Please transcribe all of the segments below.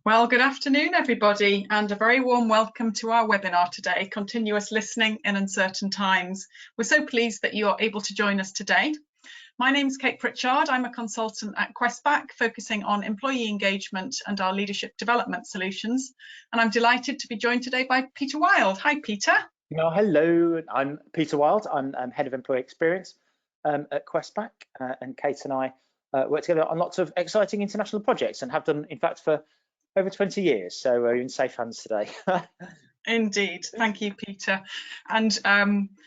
Well, good afternoon, everybody, and a very warm welcome to our webinar today, Continuous Listening in Uncertain Times. We're so pleased that you are able to join us today. My name is Kate Pritchard. I'm a consultant at Questback, focusing on employee engagement and our leadership development solutions. And I'm delighted to be joined today by Peter Wilde. Hi, Peter. Hello, I'm Peter Wilde. I'm Head of Employee Experience at Questback, and Kate and I work together on lots of exciting international projects and have done, in fact, for over 20 years. So we're in safe hands today. Indeed. Thank you, Peter. And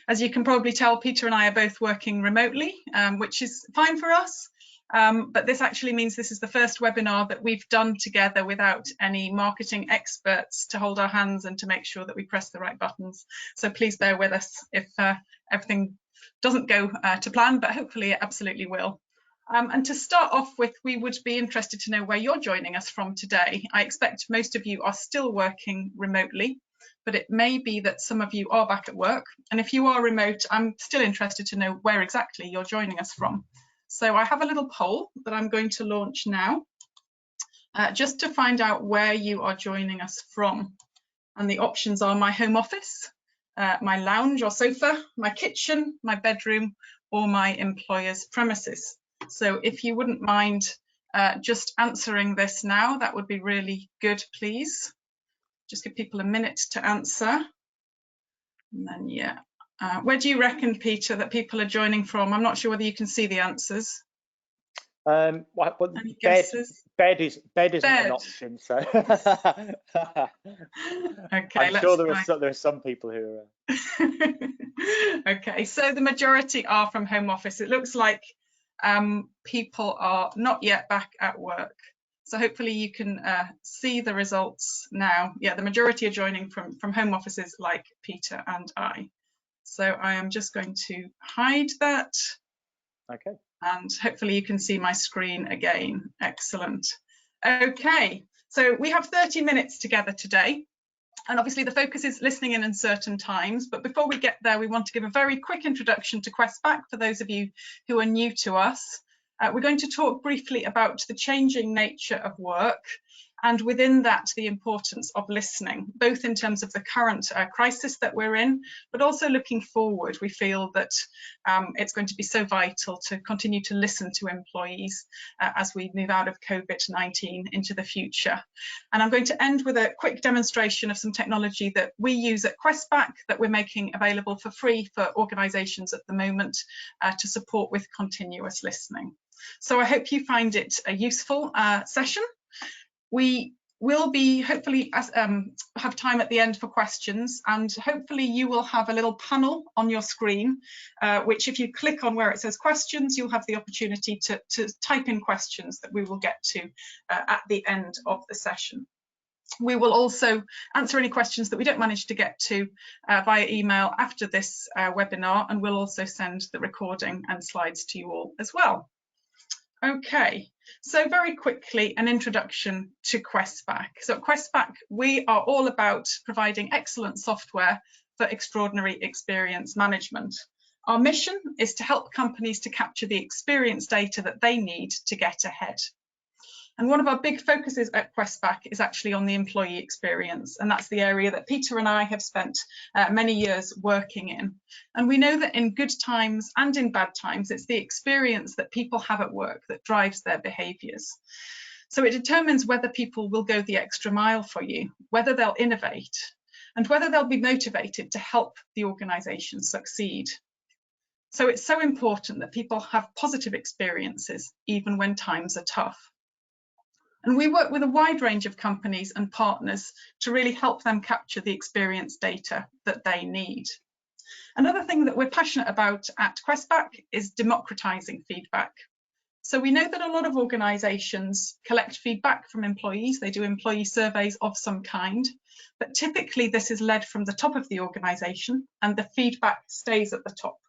as you can probably tell, Peter and I are both working remotely, which is fine for us. But this actually means this is the first webinar that we've done together without any marketing experts to hold our hands and to make sure that we press the right buttons. So please bear with us if everything doesn't go to plan, but hopefully it absolutely will. And to start off with, we would be interested to know where you're joining us from today. I expect most of you are still working remotely, but it may be that some of you are back at work. And if you are remote, I'm still interested to know where exactly you're joining us from. So I have a little poll that I'm going to launch now, just to find out where you are joining us from. And the options are my home office, my lounge or sofa, my kitchen, my bedroom, or my employer's premises. So if you wouldn't mind just answering this now, that would be really good, please. Just give people a minute to answer. And then, yeah. Where do you reckon, Peter, that people are joining from? I'm not sure whether you can see the answers. Well, bed isn't an option, so okay, I'm sure there are some people who are. Okay, so the majority are from home office. It looks like people are not yet back at work. So hopefully you can see the results now. Yeah, the majority are joining from home offices like Peter and I. So I am just going to hide that. Okay. And hopefully you can see my screen again. Excellent. Okay, so we have 30 minutes together today. And obviously the focus is listening in uncertain times. But before we get there, we want to give a very quick introduction to Questback for those of you who are new to us. We're going to talk briefly about the changing nature of work, and within that, the importance of listening, both in terms of the current crisis that we're in, but also looking forward. We feel that it's going to be so vital to continue to listen to employees as we move out of COVID-19 into the future. And I'm going to end with a quick demonstration of some technology that we use at Questback that we're making available for free for organisations at the moment to support with continuous listening. So I hope you find it a useful session. We will be hopefully have time at the end for questions, and hopefully you will have a little panel on your screen, which if you click on where it says questions, you'll have the opportunity to type in questions that we will get to at the end of the session. We will also answer any questions that we don't manage to get to via email after this webinar, and we'll also send the recording and slides to you all as well. Okay, so very quickly, an introduction to Questback. So at Questback, we are all about providing excellent software for extraordinary experience management. Our mission is to help companies to capture the experience data that they need to get ahead. And one of our big focuses at Questback is actually on the employee experience, and that's the area that Peter and I have spent many years working in. And we know that in good times and in bad times, it's the experience that people have at work that drives their behaviours. So it determines whether people will go the extra mile for you, whether they'll innovate, and whether they'll be motivated to help the organisation succeed. So it's so important that people have positive experiences, even when times are tough. And we work with a wide range of companies and partners to really help them capture the experience data that they need. Another thing that we're passionate about at Questback is democratising feedback. So we know that a lot of organisations collect feedback from employees. They do employee surveys of some kind, but typically this is led from the top of the organisation and the feedback stays at the top.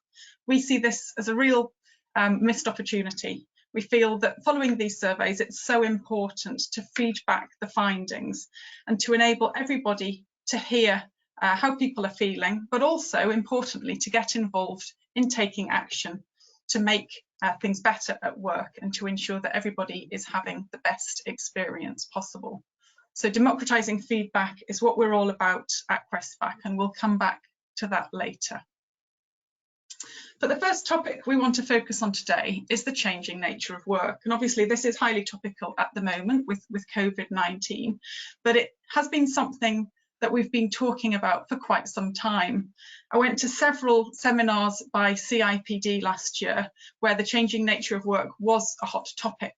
We see this as a real missed opportunity. We feel that following these surveys, it's so important to feed back the findings and to enable everybody to hear how people are feeling, but also importantly to get involved in taking action to make things better at work and to ensure that everybody is having the best experience possible. So democratizing feedback is what we're all about at Questback, and we'll come back to that later. But the first topic we want to focus on today is the changing nature of work. And obviously this is highly topical at the moment with COVID-19, but it has been something that we've been talking about for quite some time. I went to several seminars by CIPD last year where the changing nature of work was a hot topic.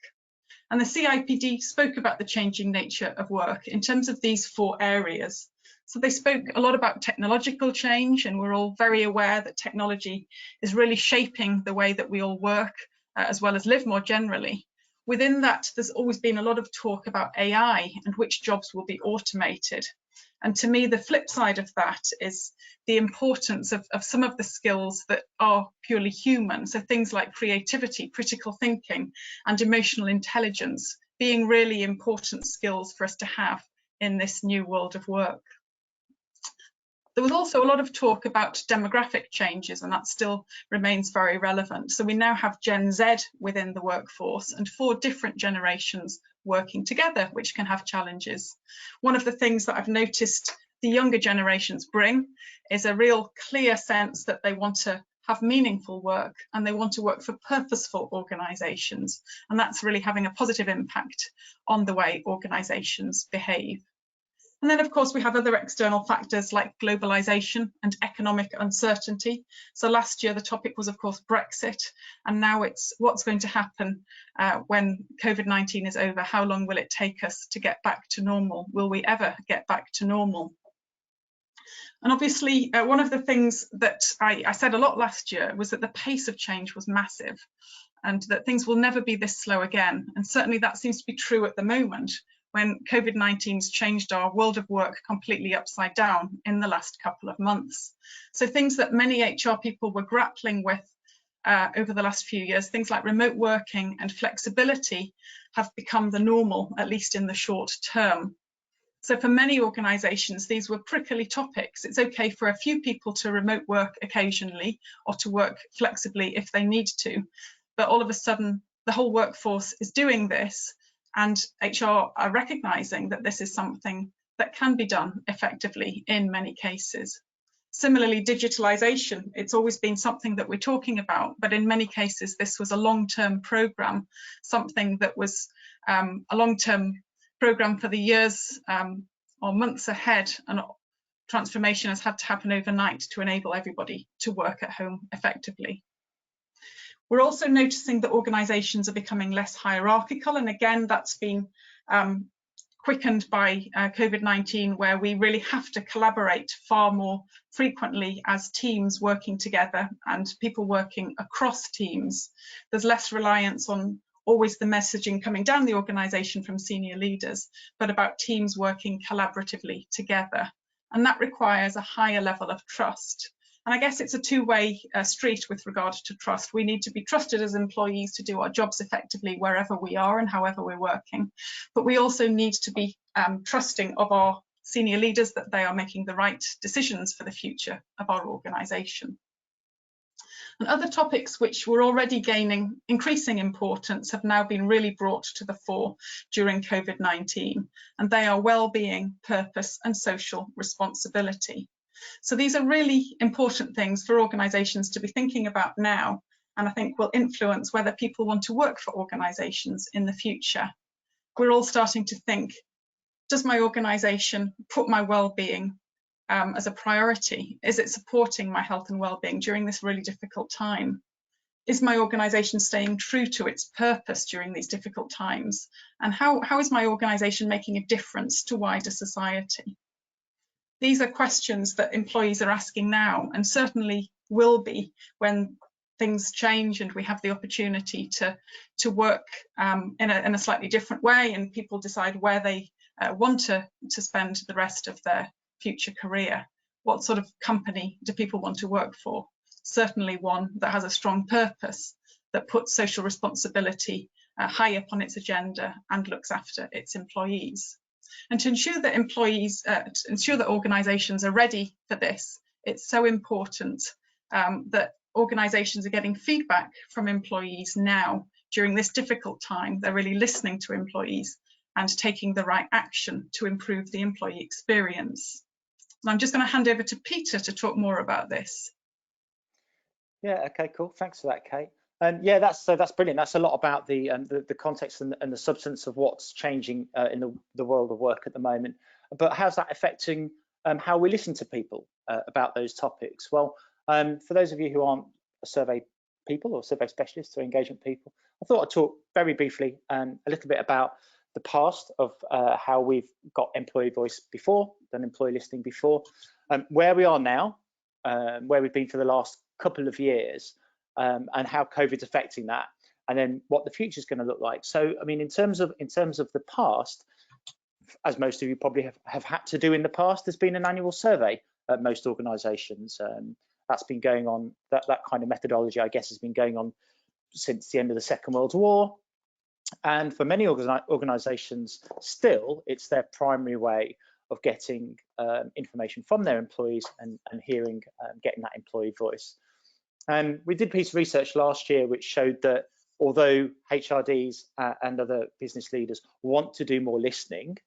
And the CIPD spoke about the changing nature of work in terms of these 4 areas. So they spoke a lot about technological change, and we're all very aware that technology is really shaping the way that we all work, as well as live more generally. Within that, there's always been a lot of talk about AI and which jobs will be automated. And to me, the flip side of that is the importance of some of the skills that are purely human. So things like creativity, critical thinking, and emotional intelligence being really important skills for us to have in this new world of work. There was also a lot of talk about demographic changes, and that still remains very relevant. So we now have Gen Z within the workforce and 4 different generations working together, which can have challenges. One of the things that I've noticed the younger generations bring is a real clear sense that they want to have meaningful work and they want to work for purposeful organisations. And that's really having a positive impact on the way organisations behave. And then, of course, we have other external factors like globalisation and economic uncertainty. So last year, the topic was, of course, Brexit. And now it's what's going to happen when COVID-19 is over. How long will it take us to get back to normal? Will we ever get back to normal? And obviously, one of the things that I said a lot last year was that the pace of change was massive and that things will never be this slow again. And certainly that seems to be true at the moment, when COVID-19's changed our world of work completely upside down in the last couple of months. So things that many HR people were grappling with over the last few years, things like remote working and flexibility, have become the normal, at least in the short term. So for many organisations, these were prickly topics. It's okay for a few people to remote work occasionally or to work flexibly if they need to, but all of a sudden the whole workforce is doing this, and HR are recognising that this is something that can be done effectively in many cases. Similarly, digitalisation, it's always been something that we're talking about, but in many cases this was a long-term programme, something that was a long-term programme for the years or months ahead, and transformation has had to happen overnight to enable everybody to work at home effectively. We're also noticing that organisations are becoming less hierarchical, and again that's been quickened by COVID-19, where we really have to collaborate far more frequently as teams working together and people working across teams. There's less reliance on always the messaging coming down the organisation from senior leaders, but about teams working collaboratively together. And that requires a higher level of trust. And I guess it's a two-way street with regard to trust. We need to be trusted as employees to do our jobs effectively wherever we are and however we're working. But we also need to be trusting of our senior leaders that they are making the right decisions for the future of our organisation. And other topics which were already gaining increasing importance have now been really brought to the fore during COVID-19, and they are well-being, purpose and social responsibility. So these are really important things for organisations to be thinking about now, and I think will influence whether people want to work for organisations in the future. We're all starting to think, does my organisation put my well-being as a priority? Is it supporting my health and well-being during this really difficult time? Is my organisation staying true to its purpose during these difficult times? And how is my organisation making a difference to wider society? These are questions that employees are asking now, and certainly will be when things change and we have the opportunity to work in a slightly different way, and people decide where they want to spend the rest of their future career. What sort of company do people want to work for? Certainly one that has a strong purpose, that puts social responsibility high up on its agenda and looks after its employees. And to ensure that organisations are ready for this, it's so important that organisations are getting feedback from employees now during this difficult time. They're really listening to employees and taking the right action to improve the employee experience. And I'm just going to hand over to Peter to talk more about this. Yeah, okay, cool. Thanks for that, Kate. Yeah, that's brilliant. That's a lot about the context and the substance of what's changing in the world of work at the moment. But how's that affecting how we listen to people about those topics? Well, for those of you who aren't survey people or survey specialists or engagement people, I thought I'd talk very briefly a little bit about the past of how we've got employee voice before, done employee listening before, where we are now, where we've been for the last couple of years, and how COVID's affecting that, and then what the future is going to look like. So, I mean, in terms of the past, as most of you probably have had to do in the past, there's been an annual survey at most organisations. That's been going on. That kind of methodology, I guess, has been going on since the end of the Second World War. And for many organisations, still, it's their primary way of getting information from their employees and hearing, getting that employee voice. And we did a piece of research last year which showed that although HRDs and other business leaders want to do more listening,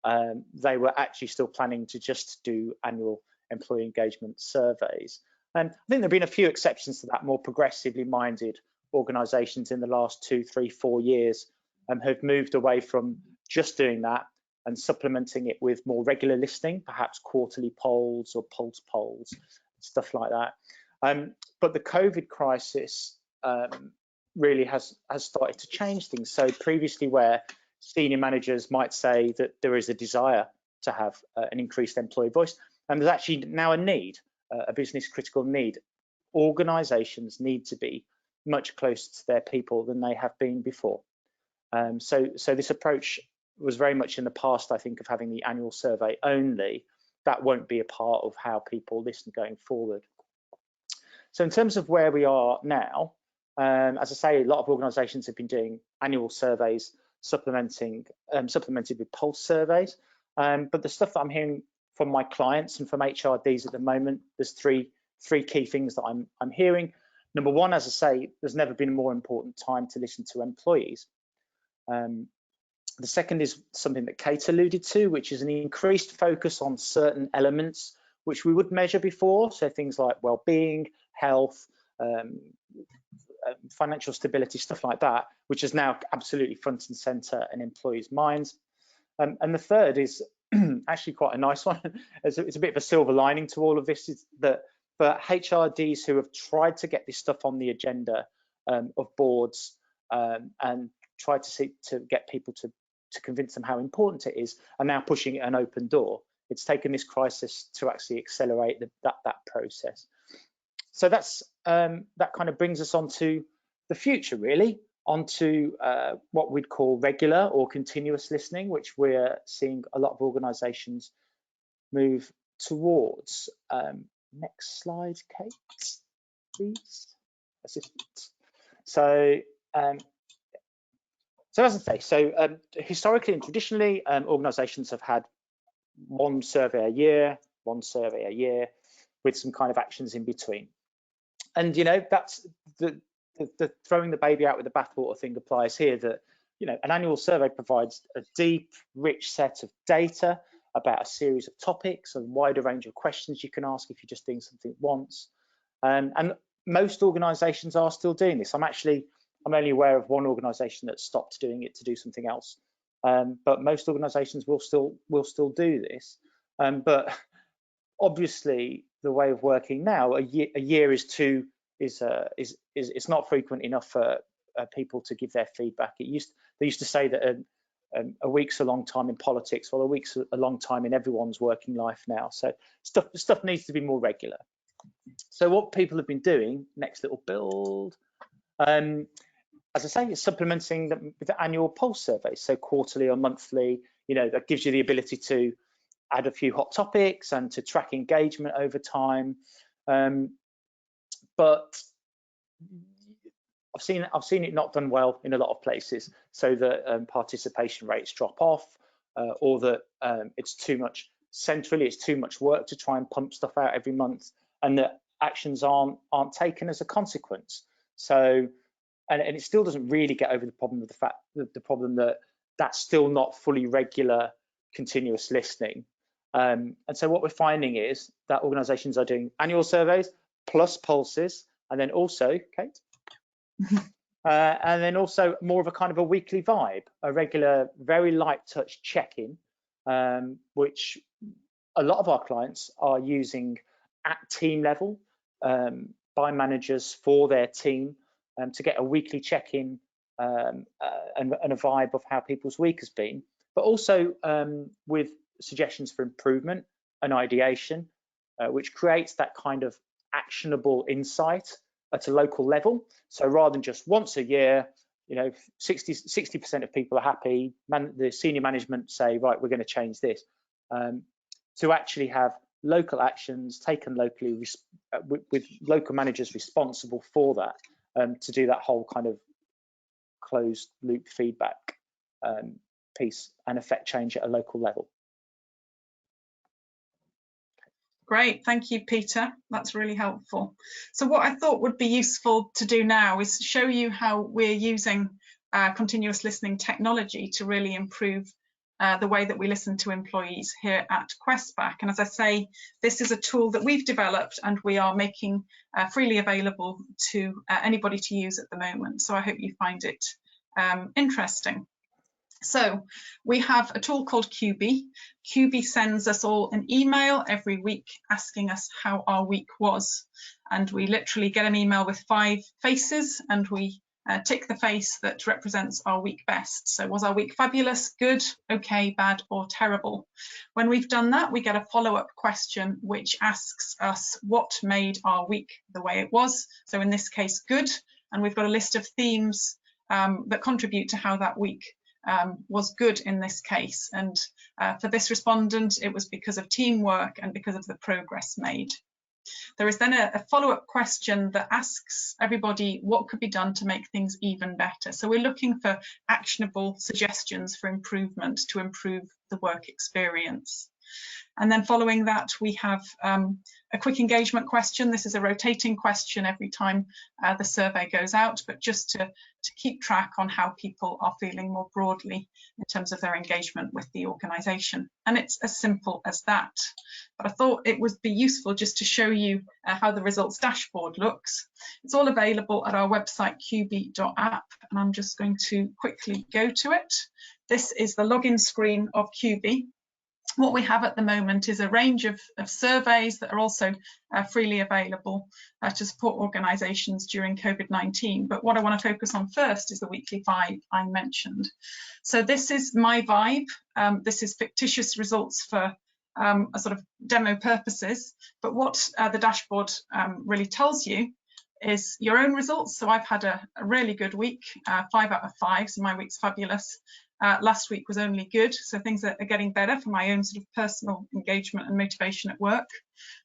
they were actually still planning to just do annual employee engagement surveys. And I think there have been a few exceptions to that. More progressively minded organisations in the last 2, 3, 4 years have moved away from just doing that and supplementing it with more regular listening, perhaps quarterly polls or pulse polls, stuff like that. But the COVID crisis really has started to change things. So previously, where senior managers might say that there is a desire to have an increased employee voice, and there's actually now a need, a business critical need. Organisations need to be much closer to their people than they have been before. So this approach was very much in the past, I think, of having the annual survey only. That won't be a part of how people listen going forward. So in terms of where we are now, as I say, a lot of organisations have been doing annual surveys, supplemented with pulse surveys. But the stuff that I'm hearing from my clients and from HRDs at the moment, there's three key things that I'm hearing. Number one, as I say, there's never been a more important time to listen to employees. The second is something that Kate alluded to, which is an increased focus on certain elements which we would measure before, so things like well-being, health, financial stability, stuff like that, which is now absolutely front and centre in employees' minds. And the third is actually quite a nice one. It's a bit of a silver lining to all of this, is that for HRDs who have tried to get this stuff on the agenda of boards and tried to seek to get people to convince them how important it is, are now pushing an open door. It's taken this crisis to actually accelerate that process. So that's that kind of brings us on to the future, really, onto what we'd call regular or continuous listening, which we're seeing a lot of organisations move towards. Next slide, Kate, please. So as I say, historically and traditionally, organisations have had one survey a year, with some kind of actions in between. And that's the throwing the baby out with the bathwater thing applies here. That an annual survey provides a deep, rich set of data about a series of topics, a wider range of questions you can ask if you're just doing something once. And most organisations are still doing this. I'm only aware of one organisation that stopped doing it to do something else. But most organisations will still do this. But obviously, the way of working now, a year is not frequent enough for people to give their feedback. They used to say that a week's a long time in politics. Well, a week's a long time in everyone's working life now. So stuff needs to be more regular. So what people have been doing, next little build, as I say, it's supplementing them with the annual pulse surveys, so quarterly or monthly. That gives you the ability to add a few hot topics and to track engagement over time. But I've seen it not done well in a lot of places, so that participation rates drop off, or that it's too much centrally, it's too much work to try and pump stuff out every month, and that actions aren't taken as a consequence. So, and it still doesn't really get over the problem of the problem that that's still not fully regular continuous listening. And so what we're finding is that organisations are doing annual surveys plus pulses, and then also, Kate, and then also more of a kind of a weekly vibe, a regular, very light touch check-in, which a lot of our clients are using at team level by managers for their team to get a weekly check-in and a vibe of how people's week has been, but also with suggestions for improvement and ideation, which creates that kind of actionable insight at a local level. So rather than just once a year, 60% of people are happy, the senior management say, right, we're going to change this, to actually have local actions taken locally with local managers responsible for that, to do that whole kind of closed loop feedback piece and affect change at a local level. Great, thank you, Peter. That's really helpful. So what I thought would be useful to do now is show you how we're using continuous listening technology to really improve the way that we listen to employees here at Questback. And as I say, this is a tool that we've developed and we are making freely available to anybody to use at the moment. So I hope you find it interesting. So we have a tool called QB. QB sends us all an email every week asking us how our week was. And we literally get an email with 5 faces and we tick the face that represents our week best. So was our week fabulous, good, okay, bad, or terrible? When we've done that, we get a follow-up question which asks us what made our week the way it was. So in this case, good. And we've got a list of themes that contribute to how that week was good in this case. And for this respondent, it was because of teamwork and because of the progress made. There is then a follow-up question that asks everybody what could be done to make things even better. So we're looking for actionable suggestions for improvement to improve the work experience. And then following that, we have a quick engagement question. This is a rotating question every time the survey goes out, but just to keep track on how people are feeling more broadly in terms of their engagement with the organisation. And it's as simple as that. But I thought it would be useful just to show you how the results dashboard looks. It's all available at our website, qb.app, and I'm just going to quickly go to it. This is the login screen of QB. What we have at the moment is a range of surveys that are also freely available to support organisations during COVID-19. But what I want to focus on first is the weekly vibe I mentioned. So this is my vibe. This is fictitious results for a sort of demo purposes. But what the dashboard really tells you is your own results. So I've had a really good week, 5 out of 5, so my week's fabulous. Last week was only good, so things are getting better for my own sort of personal engagement and motivation at work.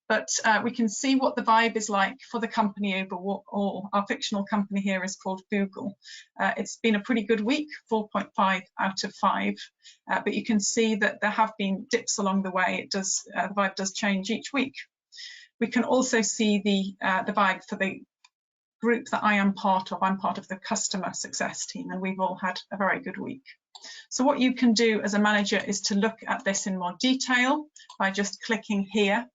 But we can see what the vibe is like for the company overall. Our fictional company here is called Google. It's been a pretty good week, 4.5 out of 5. But you can see that there have been dips along the way. It does the vibe does change each week. We can also see the vibe for the group that I am part of. I'm part of the customer success team, and we've all had a very good week. So what you can do as a manager is to look at this in more detail by just clicking here,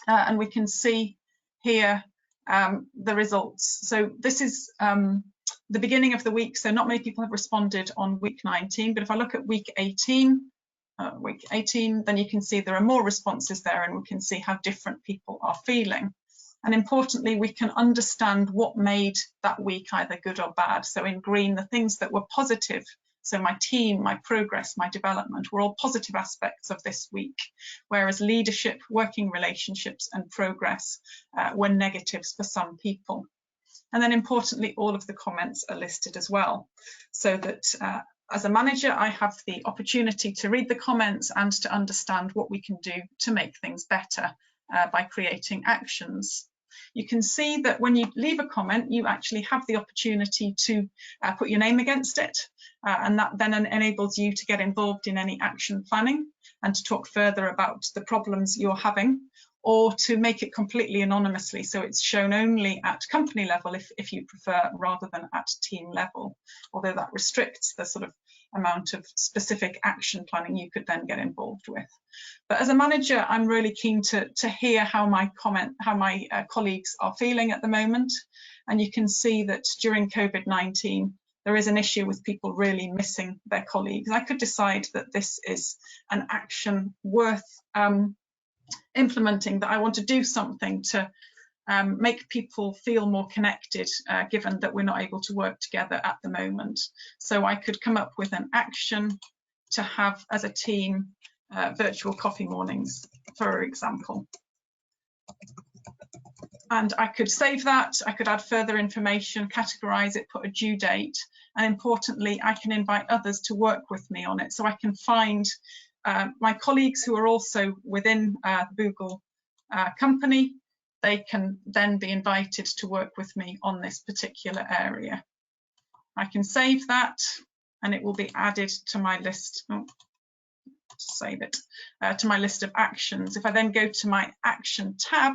and we can see here the results. So this is the beginning of the week, so not many people have responded on week 19, but if I look at week 18, then you can see there are more responses there, and we can see how different people are feeling. And importantly, we can understand what made that week either good or bad. So in green, the things that were positive. So my team, my progress, my development were all positive aspects of this week, whereas leadership, working relationships and progress were negatives for some people. And then importantly, all of the comments are listed as well, so that as a manager, I have the opportunity to read the comments and to understand what we can do to make things better by creating actions. You can see that when you leave a comment, you actually have the opportunity to put your name against it, and that then enables you to get involved in any action planning and to talk further about the problems you're having. or to make it completely anonymously, so it's shown only at company level if you prefer, rather than at team level, although that restricts the sort of amount of specific action planning you could then get involved with. But as a manager, I'm really keen to hear how my colleagues are feeling at the moment. And you can see that during COVID-19, there is an issue with people really missing their colleagues. I could decide that this is an action worth implementing, that I want to do something to make people feel more connected, given that we're not able to work together at the moment. So I could come up with an action to have as a team virtual coffee mornings, for example. And I could save that, I could add further information, categorise it, put a due date, and importantly, I can invite others to work with me on it. So I can find my colleagues who are also within the Google company. They can then be invited to work with me on this particular area. I can save that and it will be added to my list. Oh, save it to my list of actions. If I then go to my action tab,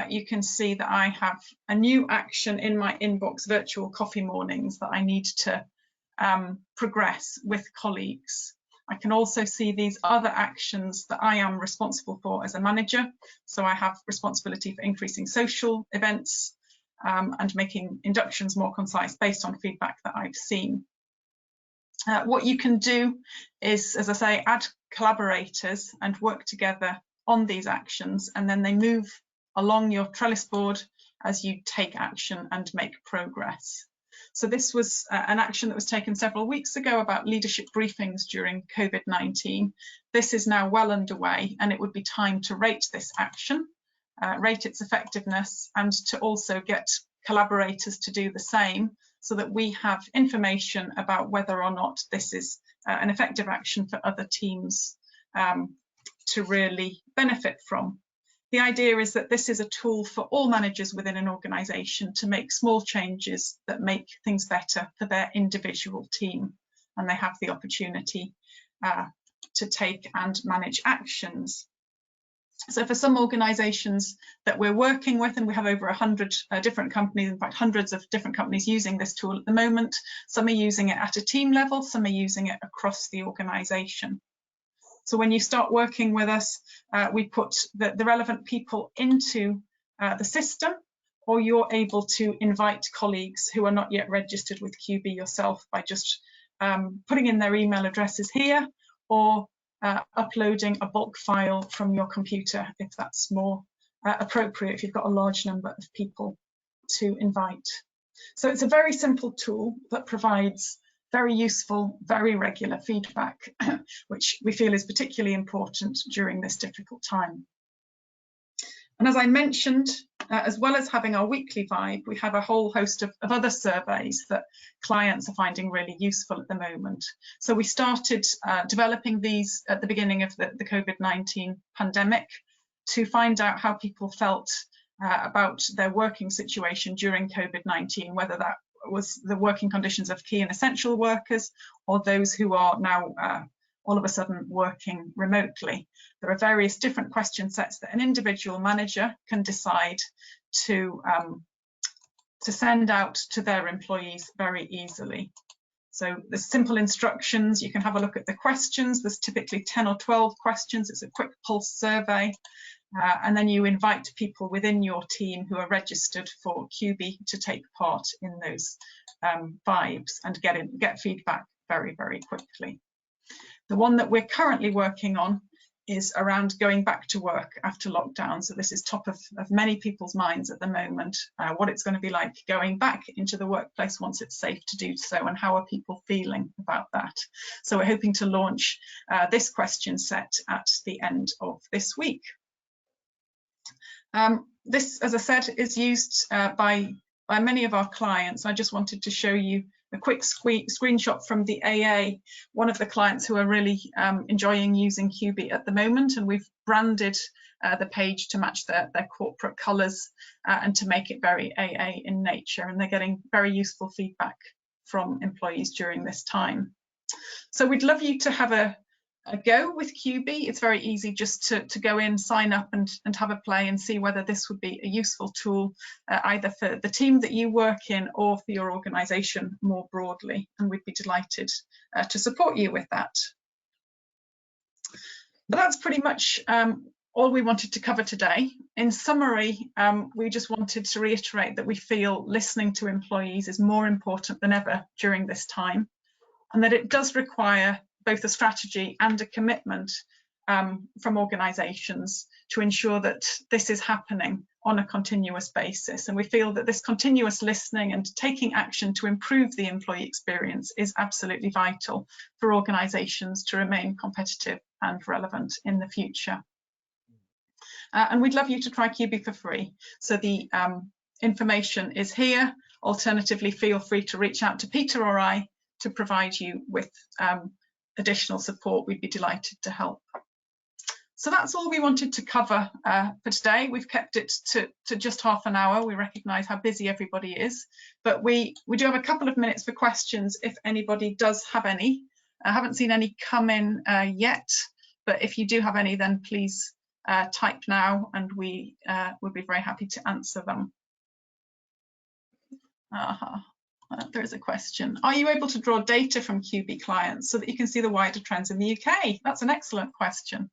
you can see that I have a new action in my inbox, virtual coffee mornings, that I need to progress with colleagues. I can also see these other actions that I am responsible for as a manager. So I have responsibility for increasing social events and making inductions more concise based on feedback that I've seen. What you can do is, as I say, add collaborators and work together on these actions, and then they move along your trellis board as you take action and make progress. So this was an action that was taken several weeks ago about leadership briefings during COVID-19. This is now well underway, and it would be time to rate this action, rate its effectiveness, and to also get collaborators to do the same, so that we have information about whether or not this is an effective action for other teams to really benefit from. The idea is that this is a tool for all managers within an organisation to make small changes that make things better for their individual team, and they have the opportunity to take and manage actions. So for some organisations that we're working with, and we have over 100 different companies, in fact hundreds of different companies using this tool at the moment, some are using it at a team level, some are using it across the organisation. So when you start working with us, we put the relevant people into the system, or you're able to invite colleagues who are not yet registered with QB yourself by just putting in their email addresses here, or uploading a bulk file from your computer if that's more appropriate, if you've got a large number of people to invite. So it's a very simple tool that provides very useful, very regular feedback, which we feel is particularly important during this difficult time. And as I mentioned, as well as having our weekly vibe, we have a whole host of other surveys that clients are finding really useful at the moment. So we started developing these at the beginning of the COVID-19 pandemic to find out how people felt about their working situation during COVID-19, whether that was the working conditions of key and essential workers or those who are now all of a sudden working remotely. There are various different question sets that an individual manager can decide to send out to their employees very easily. So there's simple instructions. You can have a look at the questions. There's typically 10 or 12 questions. It's a quick pulse survey. And then you invite people within your team who are registered for QB to take part in those vibes and get feedback very, very quickly. The one that we're currently working on is around going back to work after lockdown. So this is top of many people's minds at the moment, what it's going to be like going back into the workplace once it's safe to do so, and how are people feeling about that. So we're hoping to launch this question set at the end of this week. This, as I said, is used by many of our clients. I just wanted to show you a quick screenshot from the AA, one of the clients who are really enjoying using QB at the moment, and we've branded the page to match their corporate colours and to make it very AA in nature, and they're getting very useful feedback from employees during this time. So we'd love you to have a a go with QB. It's very easy just to go in, sign up and have a play and see whether this would be a useful tool either for the team that you work in or for your organisation more broadly, and we'd be delighted to support you with that. But that's pretty much all we wanted to cover today. In summary, we just wanted to reiterate that we feel listening to employees is more important than ever during this time, and that it does require both a strategy and a commitment from organisations to ensure that this is happening on a continuous basis. And we feel that this continuous listening and taking action to improve the employee experience is absolutely vital for organisations to remain competitive and relevant in the future. And we'd love you to try QB for free. So the information is here. Alternatively, feel free to reach out to Peter or I to provide you with additional support. We'd be delighted to help. So that's all we wanted to cover for today. We've kept it to just half an hour. We recognise how busy everybody is, but we do have a couple of minutes for questions if anybody does have any. I haven't seen any come in yet, but if you do have any, then please type now and we would be very happy to answer them. There is a question. Are you able to draw data from QB clients so that you can see the wider trends in the UK? That's an excellent question.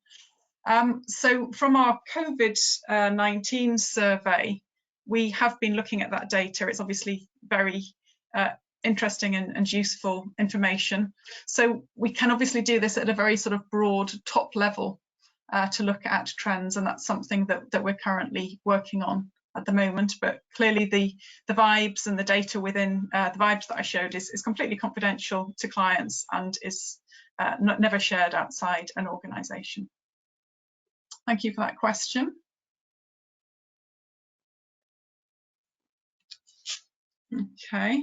So from our COVID-19 survey, we have been looking at that data. It's obviously very interesting and useful information. So we can obviously do this at a very sort of broad top level to look at trends, and that's something that we're currently working on at the moment. But clearly the vibes and the data within the vibes that I showed is completely confidential to clients and is never shared outside an organisation. Thank you for that question. Okay.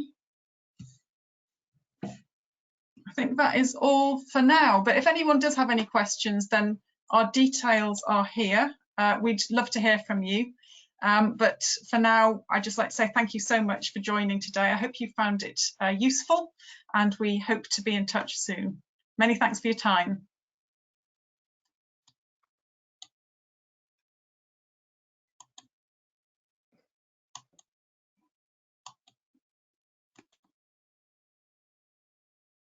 I think that is all for now, but if anyone does have any questions, then our details are here. We'd love to hear from you. But for now, I'd just like to say thank you so much for joining today. I hope you found it useful, and we hope to be in touch soon. Many thanks for your time.